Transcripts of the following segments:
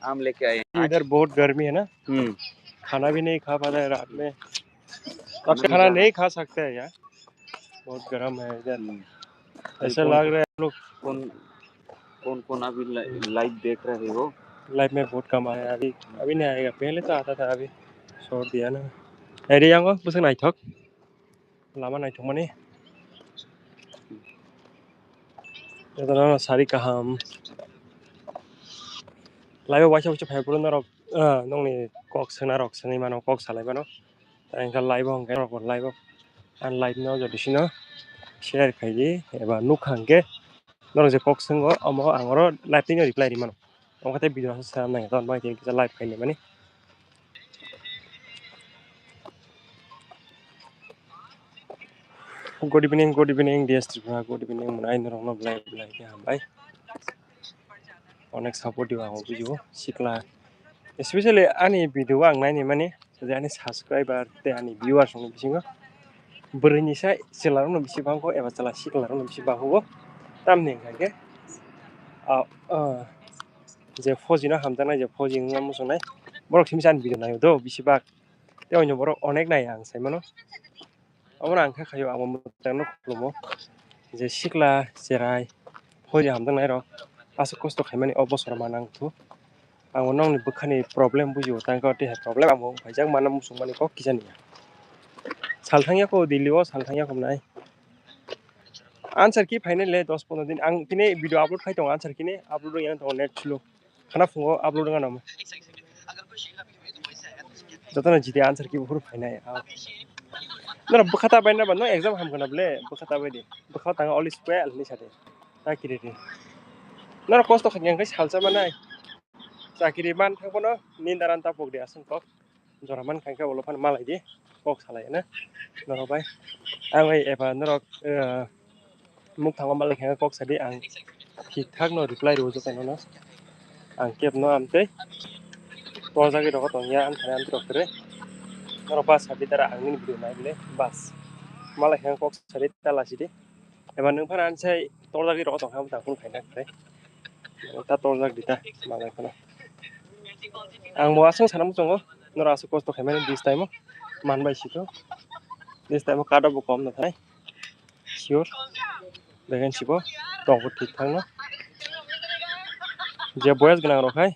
आम लेके आए इधर बहुत गर्मी है ना, खाना भी नहीं खा पा रहे रात में, खाना नहीं खा सकते हैं यार, बहुत गर्म है इधर। ऐसा लग रहा है हम लोग कौन अभी लाइव देख रहे हो? लाइफ में बहुत कम आया, अभी नहीं आएगा, पहले तो आता था, अभी छोड़ दिया ना। अरे यांगो बुझ नायथक लामा नायथक माने दाना सारी kaham live vice vice fibro ना रक नंनि कक सोना रक सोनि मानो कक सालायबानो तांका लाइव हंगे रक लाइव आन लाइव न जदिसिनो शेयर खायि एबा नुखांगे नरक जे कक संगो अमो आंगरो लाइव तिनो रिप्लाई रिमानो ओंखाते भिडियो साम नाय तन बाय के लाइव खायनि माने गुड इवनिंग डिएसट्रिफ्रा गुड इवनिंग मुनाय नरक न लाइव के हामबाय अनेक सपोर्टिव आंगो बुजियो सिक्ला स्पेशली आनी भिडियो आं नायनि माने आनी सब्सक्राइबार ते आनी व्यूअर्स संग बिसिङो बोरैनिसाय सेलारनो बिसिबांखौ एबा चला सिक्लारनो बिसिबांखौ तामनि खायके जे फजिनो हामजानाय जे फजिनो मुसुनाय बरक सिमसान भिडियो नायो दो बिसिबां ते अनो बरक अनेक नाय आं सायमानो अमरा आं खायो आं मोजांनो खुलुमो जे सिक्ला जेराय फजि हामदोंनाय र आसु खस्थ' खायमानि अबसर मानांथु आं उनावनि बोखानि प्रब्लेम बुजियो तांको देहा प्रब्लेम आं फाइजां माना मुसुमानि क किजानि सालथांया को दिल्लीओ सालथांया हमनाय आंसर की फाइनल ले 10-15 दिन आं किने वीडियो अपलोड खाइ दं आंसर किने अपलोड यान तो नेट स्लो खाना फुङो अपलोड गानाम जतन जिते आंसर की बहुत फाइनाय नर बखता बायना बनो एग्जाम हामगनाबले बखता बायदि बखता अल स्पेल नि साथे ताकिरे नर कष्ट खायन सालसा मानाय चाकिरि मान थांबनो निन्दारान्ता पगदे आसंक जरामान खायका ओलफान मालायदि कक सालायना नरबाय आं एबा नरक मुख थांबा मालाय खायका कक सादि आं ठीक ठाक न रिप्लाई रोजो कानो आं केब न आमते तो जागे रक तंगिया आं थाया आंत रखरे नर बास सादि तारा आंनि भिडियो नायले बास मालाय खायका कक सादि तालासिदि एबा नोंफार आनसाय तो जागे रक तंहा ताखुन खायना खाय ता तो जाग दिता मालाय खाना आं मआसं सानाम जंगो नर आसु कष्ट खायमानि दिस टाइम मानबाय सिखो दिस टाइम काटअफ कम न थाय सियोर वैकेंसीबो दंबो ठीक थांनो जे बयस गना रखाय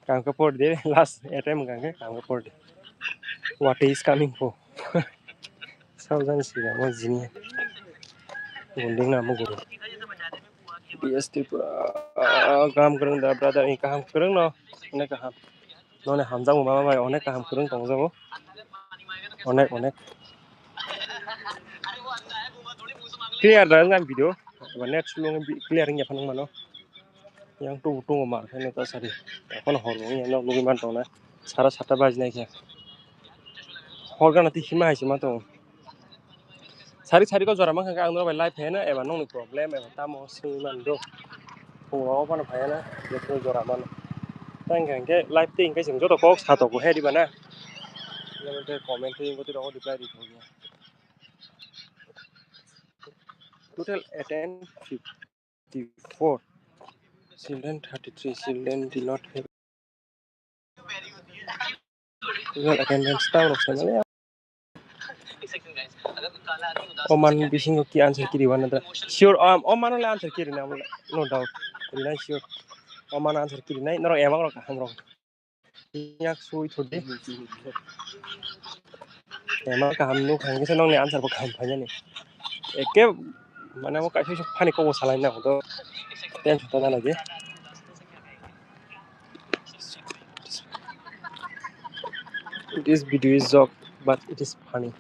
कांको पढ़ दे लास्ट अटेम्प कांके कांको पढ़ दे व्हाट इज कमिंग फॉर सावजान सिगा मजिनी गुंडिंग ना मगुरु बीएसटी गाहाम गोरों दा ब्रादार गाहाम गोरों न अनेक गाहाम नने हामजागो माबा माय अनेक गाहाम गोरों दंजागो अनेक क्लियर रंगान वीडियो नेट स्लो क्लियर नगि फान मानो yang tunggu mar kan ta sari kon hormo yang logi man tona sara 7টা বাজনাই K horgana ti hima haisi ma to sari ko jora ma kan ang no live he na eba nong problem eba tamo siman do ko pa na phaya na je ko jora man tang kan ke live ting kai sing jo to ko sa to ko he di bana le te comment ting ko ti ro reply di ko total attend 54 children 33 children did not have total attendance down of family Oman bising ki answer kiri wana da sure Oman le answer kiri na no doubt na sure Oman answer kiri na naro emang ro kaham ro yak sui thodi emang kaham nu khang se nong ne answer bo kaham phanya ni ekke mane mo kaisi phani ko salai na to ten thota na lage this video is joke but it is funny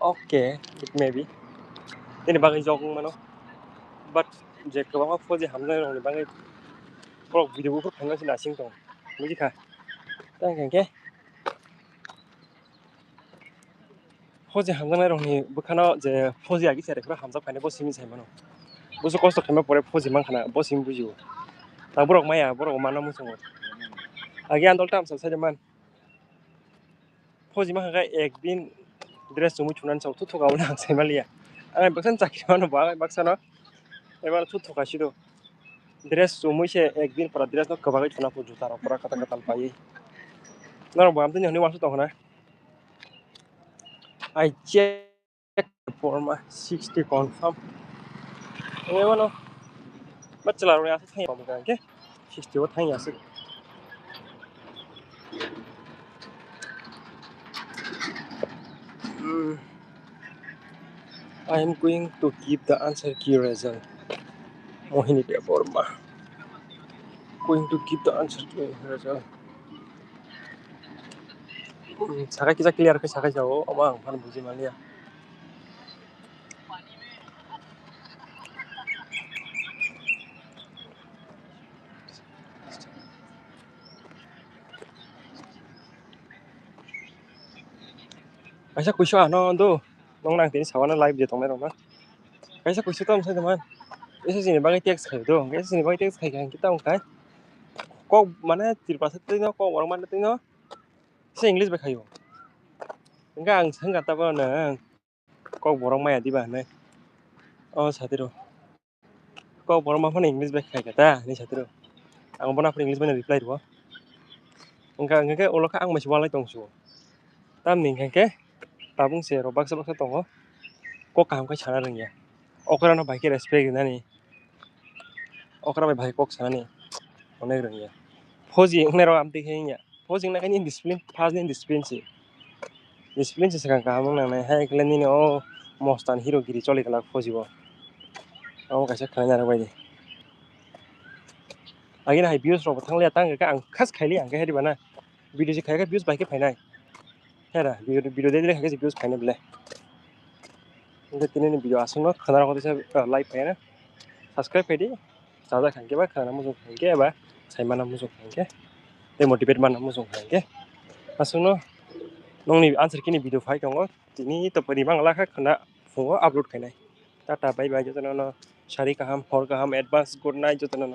okay it may be ini bagai joke mano but je ko foji hamna rong bagai pro video ko phanga sin asing to buji kha tang kan ke foji hamna rong ni bukhana je foji agi sare ko hamja phane bo simi sai mano buso kosto khama pore foji man khana bo simi bujiwo ta borok maya borok mana musongo agi andol tam sa sai man foji man kha ekdin dress sumu chunan chau thu gauna sai malia ang baksan chakri mano ba baksana ebar thu thukasido dress sumuise ekdin para dress no kabagai chuna pu juta rok pura kata katal pai na bo amtini honi wasu tong na I check for my 60 confirm no bachelor ro yasu thai pam ke 60 wo thai yasu I am going to give the answer key result mohini paper ma going to give the answer key result sakai kita clear ke sakai jauh amang pan buji malia kaisa kuiso ano do nong nang tini sawana live je tongmai roma kaisa kuiso tom sai teman ese sini bagai text khai do ese sini bagai text khai kan kita ongkai kok mana tirpa satino kok orang mana tino se english ba khayo enggak ang sangka ta ba na kok borong maya di ba na oh satiro kok borong ma phone english ba khai kata ni satiro ang bona phone english ba reply ro enggak enggak oloka ang masih walai tongsu tam ning ke tabung se ro baksa baksa tongo kok kam ka chana rengya okra no bhai ke respect nani okra bhai kok chana ni onek rengya phoji ngne ro am tikhe nya phoji na kani discipline phase ni discipline se sakang ka mong na hai klen ni o mostan hero giri choli kala phoji bo amo kaisa khana ro bai agin hai views ro thanglia tang ka ang khas khaili ang ka hedi bana video je khai ka views bai ke phainai hera video de khai ka views phainai bele इंगे तीन video आसंग खाना को live पाए ना subscribe पाइदे साजा खांगे बा खाना मुझे खांगे बा साइमाना मुझे खांगे ते मोटिवेट माना मुझे खांगे आसंग नोंनि आंसर किनी वीडियो फाइ दङ तिनि तो परिमां लाखा खाना फुङो आपलोड खाइनाय टाटा बाय बाय जतन न सारि गाहाम हर गाहाम एडभान्स गुड नाइट जतन न